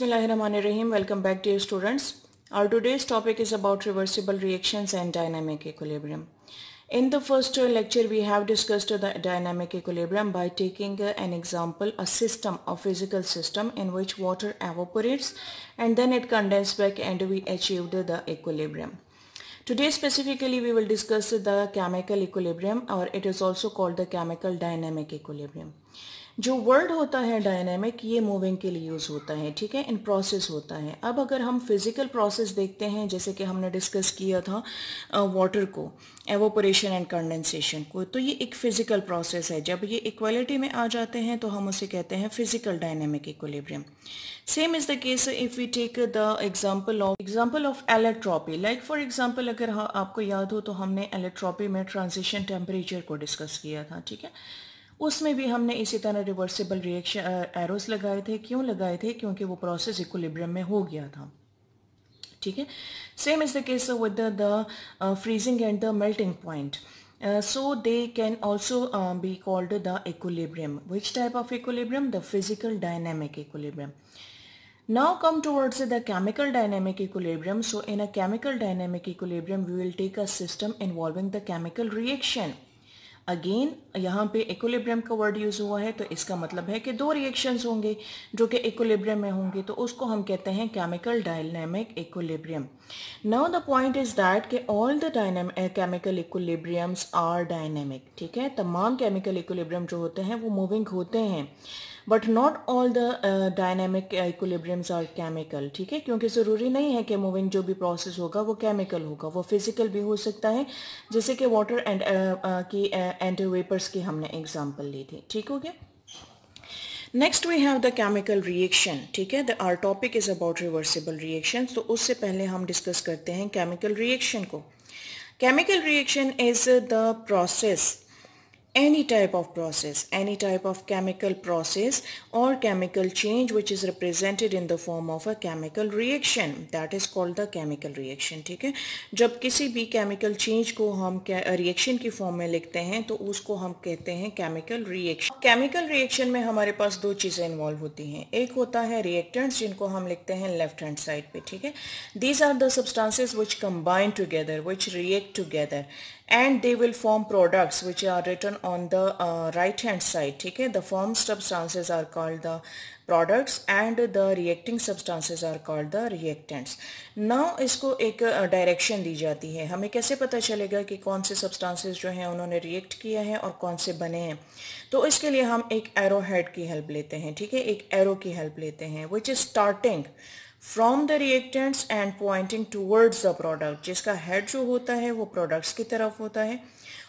Bismillahirrahmanirrahim. Welcome back, dear students. Our today's topic is about reversible reactions and dynamic equilibrium. In the first lecture, we have discussed the dynamic equilibrium by taking an example, a system, a physical system in which water evaporates and then it condenses back and we achieved the equilibrium. Today specifically we will discuss the chemical equilibrium, or it is also called the chemical dynamic equilibrium. जो word होता है dynamic, ये moving के लिए use होता है, ठीक है, इन प्रोसेस होता है. अब अगर हम फिजिकल प्रोसेस देखते हैं, जैसे कि हमने डिस्कस किया था वाटर को, एवोपोरेशन एंड कंडेंसेशन को, तो ये एक फिजिकल प्रोसेस है. जब ये इक्वलिटी में आ जाते हैं तो हम उसे कहते हैं physical dynamic equilibrium. Same is the case if we take the example of एलेक्ट्रॉपी. लाइक फॉर एग्जांपल, अगर आपको याद हो तो हमने एलेक्ट्रॉपी में ट्रांजिशन टेम्परेचर को डिस्कस किया था, ठीक है. उसमें भी हमने इसी तरह रिवर्सिबल रिएक्शन एरोस लगाए थे. क्यों लगाए थे? क्योंकि वो प्रोसेस इक्विलिब्रियम में हो गया था, ठीक है. Same is the case with the freezing and the melting point. So they can also be called the equilibrium. Which type of equilibrium? The physical dynamic equilibrium. Now come towards the chemical dynamic equilibrium. So in a chemical dynamic equilibrium, we will take a system involving the chemical reaction. Again यहाँ पे equilibrium का word use हुआ है, तो इसका मतलब है कि दो रिएक्शंस होंगे जो कि इक्विलिब्रियम में होंगे, तो उसको हम कहते हैं chemical dynamic equilibrium. Now the point is that कि all the chemical equilibriums are dynamic, ठीक है. तमाम केमिकल इक्विलिब्रियम जो होते हैं वो मूविंग होते हैं, but not all the dynamic equilibriums are chemical, ठीक है, क्योंकि ज़रूरी नहीं है कि मूविंग जो भी प्रोसेस होगा वो केमिकल होगा, वो फिजिकल भी हो सकता है, जैसे कि वाटर एंड वेपर्स की हमने एग्जांपल ली थी, ठीक हो गया. Next we have the chemical reaction, ठीक है. Our topic is about reversible reaction. तो उससे पहले हम डिस्कस करते हैं केमिकल रिएक्शन को. Chemical reaction is the process, any type of chemical process or chemical change which is represented in the form of a chemical reaction, that is called the chemical reaction, ठीक है. जब किसी भी chemical change को हम reaction की form में लिखते हैं तो उसको हम कहते हैं chemical reaction. chemical reaction में हमारे पास दो चीज़ें इन्वॉल्व होती हैं. एक होता है reactants, जिनको हम लिखते हैं लेफ्ट हैंड साइड पे, ठीक है. These are the substances which combine together, which react together, and they will form products which are written on the right hand side, ठीक है. The formed substances are called the products and the reacting substances are called the reactants. Now इसको एक direction दी जाती है. हमें कैसे पता चलेगा कि कौन से substances जो हैं उन्होंने रिएक्ट किया है और कौन से बने हैं? तो इसके लिए हम एक एरो हेड की हेल्प लेते हैं, ठीक है, एक एरो की हेल्प लेते हैं, which is starting from the reactants and pointing towards the product. जिसका हेड जो होता है वो प्रोडक्ट्स की तरफ होता है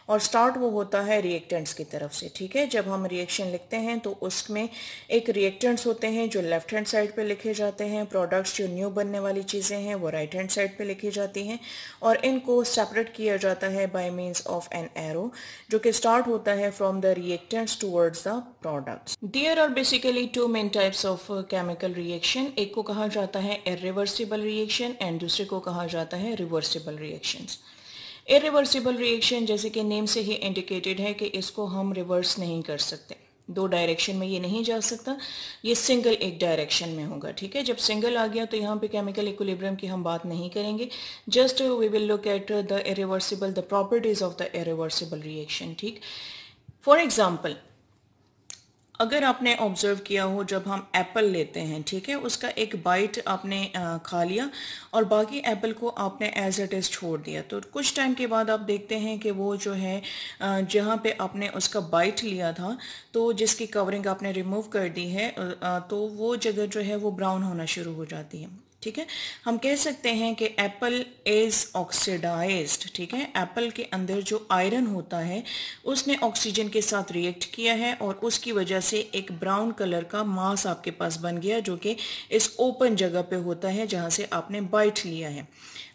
और स्टार्ट वो होता है रिएक्टेंट्स की तरफ से, ठीक है. जब हम रिएक्शन लिखते हैं तो उसमें एक रिएक्टेंट्स होते हैं जो लेफ्ट हैंड साइड पे लिखे जाते हैं, प्रोडक्ट्स जो न्यू बनने वाली चीज़ें हैं वो राइट हैंड साइड पे लिखी जाती हैं, और इनको सेपरेट किया जाता है by means of an arrow जो कि स्टार्ट होता है from the reactants towards the products. There are basically two main types of chemical reaction. एक को कहा जाता है इरिवर्सिबल रिएक्शन एंड दूसरे को कहा जाता है रिवर्सिबल रिएक्शंस. इरिवर्सिबल रिएक्शन जैसे कि नेम से ही इंडिकेटेड है कि इसको हम रिवर्स नहीं कर सकते, दो डायरेक्शन में ये नहीं जा सकता, ये सिंगल एक डायरेक्शन में होगा, ठीक है. जब सिंगल आ गया तो यहाँ पे केमिकल इक्विलिब्रियम की हम बात नहीं करेंगे, just we will look at the irreversible, the properties of the irreversible reaction, ठीक. फॉर एग्जाम्पल, अगर आपने ऑब्जर्व किया हो, जब हम एप्पल लेते हैं, ठीक है, उसका एक बाइट आपने खा लिया और बाकी एप्पल को आपने एज इट इज़ छोड़ दिया, तो कुछ टाइम के बाद आप देखते हैं कि वो जो है जहाँ पे आपने उसका बाइट लिया था, तो जिसकी कवरिंग आपने रिमूव कर दी है, तो वो जगह जो है वो ब्राउन होना शुरू हो जाती है, ठीक है. हम कह सकते हैं कि एप्पल इज ऑक्सीडाइज्ड, ठीक है. एप्पल के अंदर जो आयरन होता है उसने ऑक्सीजन के साथ रिएक्ट किया है और उसकी वजह से एक ब्राउन कलर का मास आपके पास बन गया जो कि इस ओपन जगह पे होता है जहां से आपने बाइट लिया है.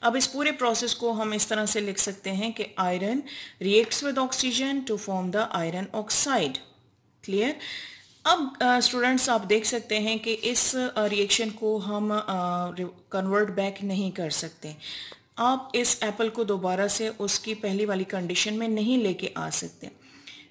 अब इस पूरे प्रोसेस को हम इस तरह से लिख सकते हैं कि iron reacts with oxygen to form the iron oxide. Clear? अब स्टूडेंट्स आप देख सकते हैं कि इस रिएक्शन को हम कन्वर्ट बैक नहीं कर सकते. आप इस एप्पल को दोबारा से उसकी पहली वाली कंडीशन में नहीं लेके आ सकते.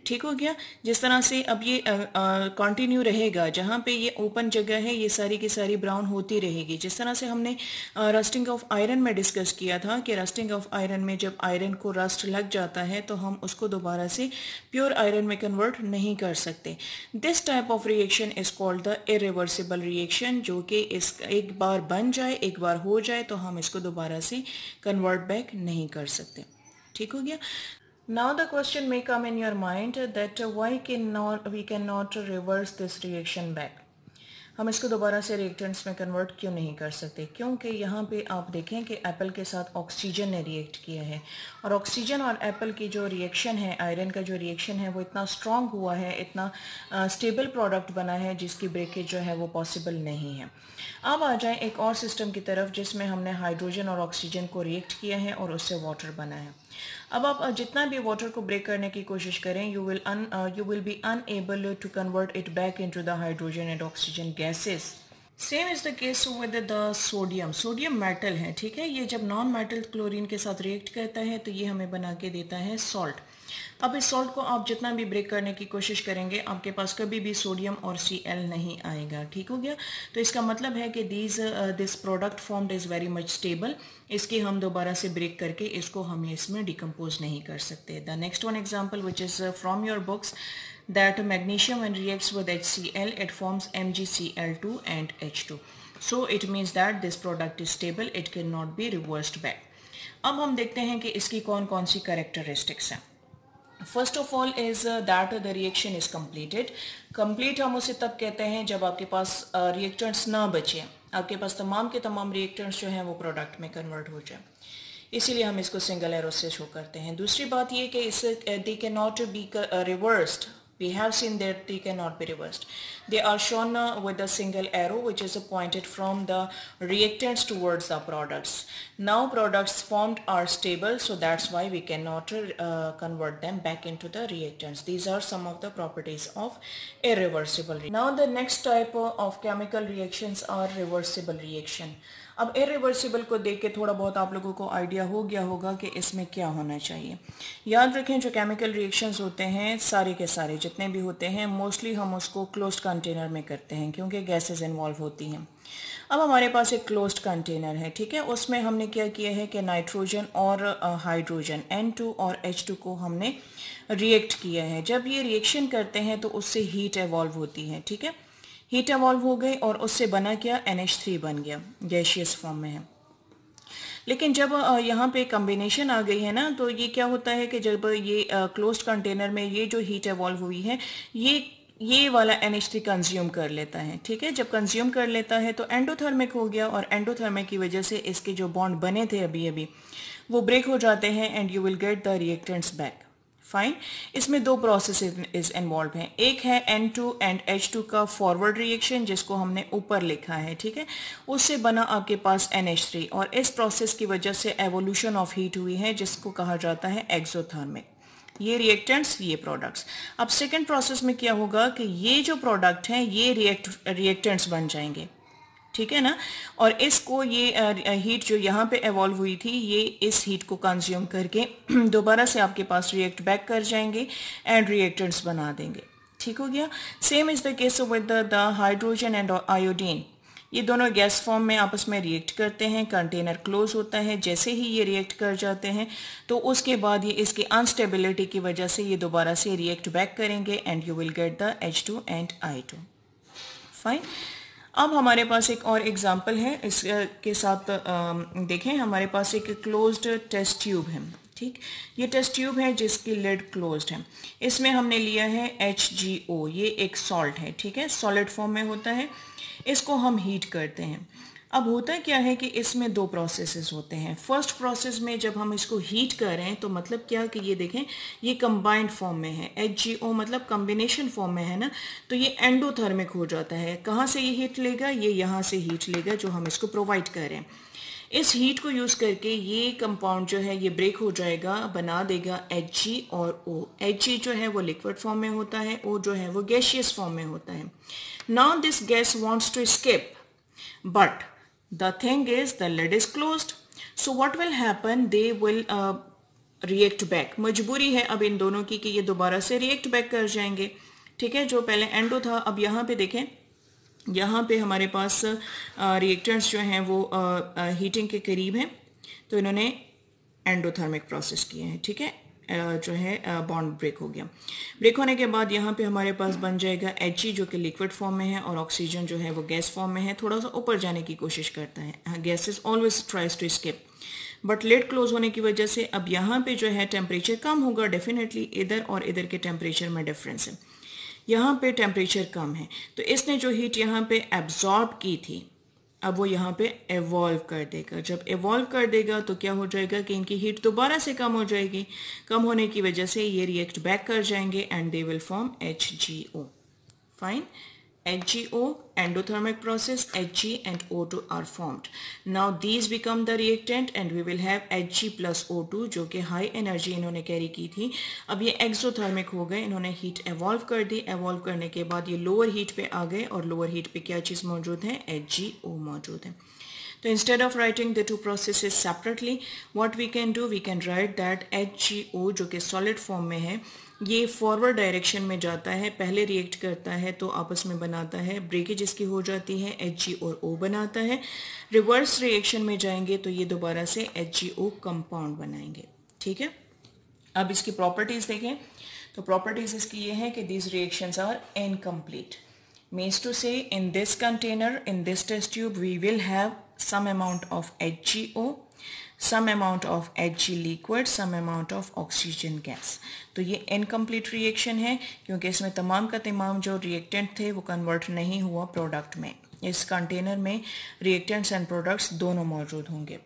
ठीक हो गया। जिस तरह से अब ये कंटिन्यू रहेगा, जहाँ पे ये ओपन जगह है ये सारी की सारी ब्राउन होती रहेगी। जिस तरह से हमने रस्टिंग ऑफ आयरन में डिस्कस किया था कि रस्टिंग ऑफ आयरन में जब आयरन को रस्ट लग जाता है तो हम उसको दोबारा से प्योर आयरन में कन्वर्ट नहीं कर सकते। This type of reaction is called the irreversible reaction, जो कि इस एक बार बन जाए, एक बार हो जाए तो हम इसको दोबारा से कन्वर्ट बैक नहीं कर सकते। ठीक हो गया। Now the question may come in your mind that why we cannot reverse this reaction back. हम इसको दोबारा से रिएक्टेंट्स में कन्वर्ट क्यों नहीं कर सकते? क्योंकि यहाँ पे आप देखें कि एप्पल के साथ ऑक्सीजन ने रिएक्ट किया है, और ऑक्सीजन और एप्पल की जो रिएक्शन है, आयरन का जो रिएक्शन है, वो इतना स्ट्रॉन्ग हुआ है, इतना स्टेबल प्रोडक्ट बना है जिसकी ब्रेकेज जो है वो पॉसिबल नहीं है। अब आ जाए एक और सिस्टम की तरफ जिसमें हमने हाइड्रोजन और ऑक्सीजन को रिएक्ट किया है और उससे वाटर बना है। अब आप जितना भी वाटर को ब्रेक करने की कोशिश करें, you will be unable to convert it back into the hydrogen and oxygen gases. Same is the case with the sodium. Sodium metal है, ठीक है। ये जब नॉन मेटल क्लोरीन के साथ रिएक्ट करता है तो ये हमें बना के देता है सॉल्ट। अब इस सॉल्ट को आप जितना भी ब्रेक करने की कोशिश करेंगे, आपके पास कभी भी सोडियम और Cl नहीं आएगा। ठीक हो गया। तो इसका मतलब है कि this product formed is very much stable. इसकी हम दोबारा से ब्रेक करके इसको हम इसमें डिकम्पोज नहीं कर सकते। The next one example which is from your books, that magnesium when reacts with HCl it forms MgCl2 and H2. So it means that this product is stable, it cannot be reversed back. अब हम देखते हैं कि इसकी कौन कौन सी characteristics हैं। First of all is that the reaction is completed. Complete हम उसे तब कहते हैं जब आपके पास रिएक्टेंट्स ना बचे, आपके पास तमाम के तमाम रिएक्टेंट्स जो हैं वो प्रोडक्ट में कन्वर्ट हो जाए, इसीलिए हम इसको सिंगल एरो से शो करते हैं। दूसरी बात ये कि इसे they can not be reversed. We have seen that they cannot be reversed. They are shown with a single arrow which is pointed from the reactants towards the products. Now products formed are stable, so that's why we cannot convert them back into the reactants. These are some of the properties of irreversible. Now the next type of chemical reactions are reversible reaction. अब irreversible को देख के थोड़ा बहुत आप लोगों को idea हो गया होगा कि इसमें क्या होना चाहिए। याद रखें जो केमिकल रिएक्शंस होते हैं सारे के सारे जितने भी होते हैं मोस्टली हम उसको क्लोज्ड कंटेनर में करते हैं क्योंकि गैसेस इन्वॉल्व होती हैं। अब हमारे पास एक क्लोज्ड कंटेनर है, ठीक है। उसमें हमने क्या किया है कि नाइट्रोजन और हाइड्रोजन N2 और H2 को हमने रिएक्ट किया है। जब ये रिएक्शन करते हैं तो उससे हीट एवॉल्व होती है, ठीक है। हीट एवॉल्व हो गई और उससे बना क्या, NH3 बन गया, गैशियस फॉर्म में है। लेकिन जब यहाँ पे कम्बिनेशन आ गई है ना, तो ये क्या होता है कि जब ये क्लोज्ड कंटेनर में ये जो हीट एवॉल्व हुई है ये वाला NH3 कंज्यूम कर लेता है, ठीक है। जब कंज्यूम कर लेता है तो एंडोथर्मिक हो गया, और एंडोथर्मिक की वजह से इसके जो बॉन्ड बने थे अभी अभी वो ब्रेक हो जाते हैं and you will get the reactants back. Fine. इसमें दो प्रोसेस इज इन्वॉल्व हैं। एक है N2 एंड H2 का फॉरवर्ड रिएक्शन जिसको हमने ऊपर लिखा है, ठीक है। उससे बना आपके पास NH3, और इस प्रोसेस की वजह से एवोल्यूशन ऑफ हीट हुई है जिसको कहा जाता है एक्सोथर्मिक। ये रिएक्टेंट्स, ये प्रोडक्ट्स। अब सेकेंड प्रोसेस में क्या होगा कि ये जो प्रोडक्ट हैं ये रिएक्टेंट्स बन जाएंगे, ठीक है ना। और इसको ये हीट जो यहाँ पे एवॉल्व हुई थी ये इस हीट को कंज्यूम करके दोबारा से आपके पास रिएक्ट बैक कर जाएंगे एंड रिएक्टेंट्स बना देंगे। ठीक हो गया। Same is the case with the hydrogen and iodine. ये दोनों गैस फॉर्म में आपस में रिएक्ट करते हैं, कंटेनर क्लोज होता है। जैसे ही ये रिएक्ट कर जाते हैं तो उसके बाद ये इसकी अनस्टेबिलिटी की वजह से ये दोबारा से रिएक्ट बैक करेंगे and you will get the H2 and I2। Fine. अब हमारे पास एक और एग्जाम्पल है, इसके साथ देखें। हमारे पास एक क्लोज्ड टेस्ट ट्यूब है, ठीक। ये टेस्ट ट्यूब है जिसकी लिड क्लोज्ड है। इसमें हमने लिया है HgO, ये एक सॉल्ट है, ठीक है, सॉलिड फॉर्म में होता है। इसको हम हीट करते हैं। अब होता क्या है कि इसमें दो प्रोसेसेस होते हैं। फर्स्ट प्रोसेस में जब हम इसको हीट कर रहे हैं तो मतलब क्या कि ये देखें ये कंबाइंड फॉर्म में है, HgO मतलब कॉम्बिनेशन फॉर्म में है ना, तो ये एंडोथर्मिक हो जाता है। कहाँ से ये हीट लेगा, ये यहाँ से हीट लेगा जो हम इसको प्रोवाइड कर रहे हैं। इस हीट को यूज़ करके ये कंपाउंड जो है ये ब्रेक हो जाएगा, बना देगा Hg और O। Hg जो है वो लिक्विड फॉर्म में होता है, O जो है वो गैशियस फॉर्म में होता है। Now this gas wants to escape, but the thing is the lid is closed, so what will happen, they will react back, मजबूरी है अब इन दोनों की कि ये दोबारा से रिएक्ट बैक कर जाएंगे, ठीक है। जो पहले एंडो था, अब यहाँ पे देखें, यहाँ पे हमारे पास रिएक्टेंट्स जो हैं वो हीटिंग के करीब हैं, तो इन्होंने एंडोथर्मिक प्रोसेस किए हैं, ठीक है। जो है बॉन्ड ब्रेक हो गया। ब्रेक होने के बाद यहाँ पे हमारे पास बन जाएगा He, जो कि लिक्विड फॉर्म में है, और ऑक्सीजन जो है वो गैस फॉर्म में है, थोड़ा सा ऊपर जाने की कोशिश करता है, gases always tries to escape, but lid close होने की वजह से अब यहाँ पे जो है टेम्परेचर कम होगा, डेफिनेटली इधर और इधर के टेम्परेचर में डिफरेंस है, यहाँ पे टेम्परेचर कम है, तो इसने जो हीट यहाँ पे एब्जॉर्ब की थी अब वो यहाँ पे एवॉल्व कर देगा। जब एवॉल्व कर देगा तो क्या हो जाएगा कि इनकी हीट दोबारा से कम हो जाएगी, कम होने की वजह से ये रिएक्ट बैक कर जाएंगे and they will form HgO। Fine, HgO, endothermic process, Hg and O2 are formed. Now these become the reactant and we will have Hg plus O2, जो कि हाई एनर्जी इन्होंने कैरी की थी, अब ये exothermic हो गए, इन्होंने हीट एवॉल्व कर दी, एवॉल्व करने के बाद ये लोअर हीट पे आ गए, और लोअर हीट पे क्या चीज़ मौजूद है, HgO मौजूद है। तो instead of writing the two processes separately, what we can do, we can write that HgO जो कि solid form में है, ये फॉरवर्ड डायरेक्शन में जाता है, पहले रिएक्ट करता है तो आपस में बनाता है, ब्रेकेज इसकी हो जाती है, Hg और O बनाता है, रिवर्स रिएक्शन में जाएंगे तो ये दोबारा से HgO कंपाउंड बनाएंगे, ठीक है। अब इसकी प्रॉपर्टीज देखें, तो प्रॉपर्टीज इसकी ये है कि these reactions are incomplete, means to say in this container, in this test tube, we will have some amount of HgO, some amount of Hg liquid, some amount of oxygen gas। तो ये incomplete reaction है क्योंकि इसमें तमाम का तमाम जो reactant थे वो convert नहीं हुआ product में। इस कंटेनर में reactants and products दोनों मौजूद होंगे।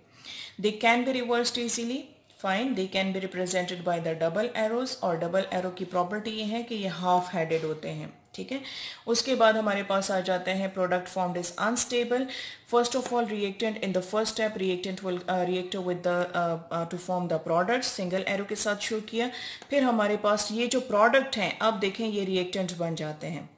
They can be reversed easily, fine, they can be represented by the double arrows, और डबल एरो की प्रॉपर्टी ये है कि ये हाफ हेडेड होते हैं, ठीक है। उसके बाद हमारे पास आ जाते हैं product formed is unstable. First of all reactant in the first step, reactant will react with the two form the product, single arrow के साथ शो किया। फिर हमारे पास ये जो प्रोडक्ट हैं, अब देखें ये रिएक्टेंट्स बन जाते हैं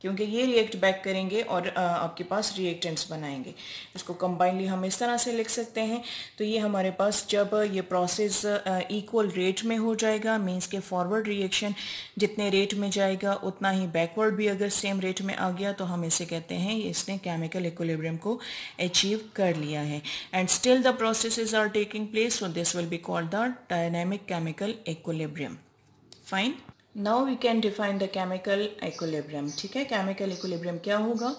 क्योंकि ये रिएक्ट बैक करेंगे और आपके पास रिएक्टेंट्स बनाएंगे। इसको कंबाइनली हम इस तरह से लिख सकते हैं। तो ये हमारे पास जब ये प्रोसेस इक्वल रेट में हो जाएगा, मींस के फॉरवर्ड रिएक्शन जितने रेट में जाएगा उतना ही बैकवर्ड भी अगर सेम रेट में आ गया तो हम इसे कहते हैं इसने केमिकल इक्विलिब्रियम को अचीव कर लिया है। And still the processes are taking place, so this will be called the dynamic chemical equilibrium. Fine, Now we can define the chemical equilibrium, ठीक है। chemical equilibrium क्या होगा?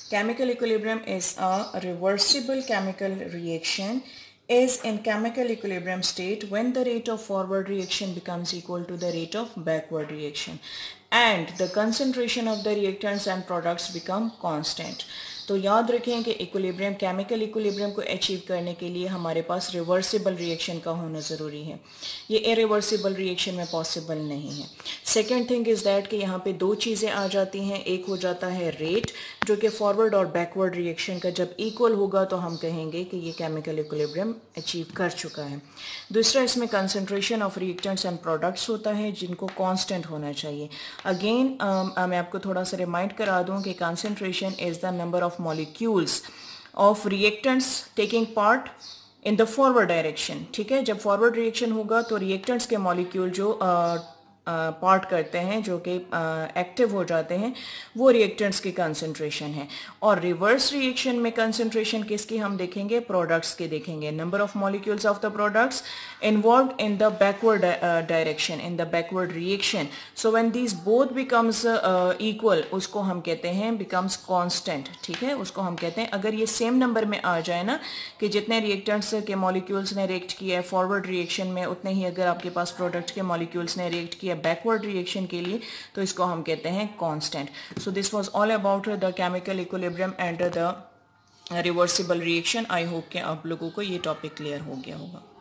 Chemical equilibrium is a reversible chemical reaction is in chemical equilibrium state when the rate of forward reaction becomes equal to the rate of backward reaction and the concentration of the reactants and products become constant। तो याद रखें कि equilibrium, chemical equilibrium को achieve करने के लिए हमारे पास reversible reaction का होना ज़रूरी है। ये इरिवर्सिबल रिएक्शन में पॉसिबल नहीं है। सेकेंड थिंग इज़ दैट कि यहाँ पे दो चीज़ें आ जाती हैं, एक हो जाता है रेट जो कि फॉरवर्ड और बैकवर्ड रिएक्शन का जब इक्वल होगा तो हम कहेंगे कि ये केमिकल इक्विलिब्रियम अचीव कर चुका है। दूसरा इसमें concentration of reactants and products होता है जिनको कांस्टेंट होना चाहिए। अगेन मैं आपको थोड़ा सा रिमाइंड करा दूं कि concentration is the number of molecules of reactants taking part in the forward direction, ठीक है। जब फॉरवर्ड रिएक्शन होगा तो रिएक्टेंट्स के मॉलिक्यूल जो पार्ट करते हैं, जो कि एक्टिव हो जाते हैं, वो रिएक्टेंट्स की कंसंट्रेशन है। और रिवर्स रिएक्शन में कंसंट्रेशन किसकी हम देखेंगे? प्रोडक्ट्स के देखेंगे। Number of molecules of the products involved in the backward direction, in the backward reaction. So when these both becomes equal, उसको हम कहते हैं बिकम्स कांस्टेंट, ठीक है। उसको हम कहते हैं, अगर ये सेम नंबर में आ जाए ना कि जितने रिएक्टेंट्स के मॉलिक्यूल्स ने रिएक्ट किया है फॉरवर्ड रिएक्शन में, उतने ही अगर आपके पास प्रोडक्ट के मॉलिक्यूल्स ने रिएक्ट किया बैकवर्ड रिएक्शन के लिए, तो इसको हम कहते हैं constant. So this was all about the chemical equilibrium and the reversible reaction. I hope कि आप लोगों को ये टॉपिक क्लियर हो गया होगा।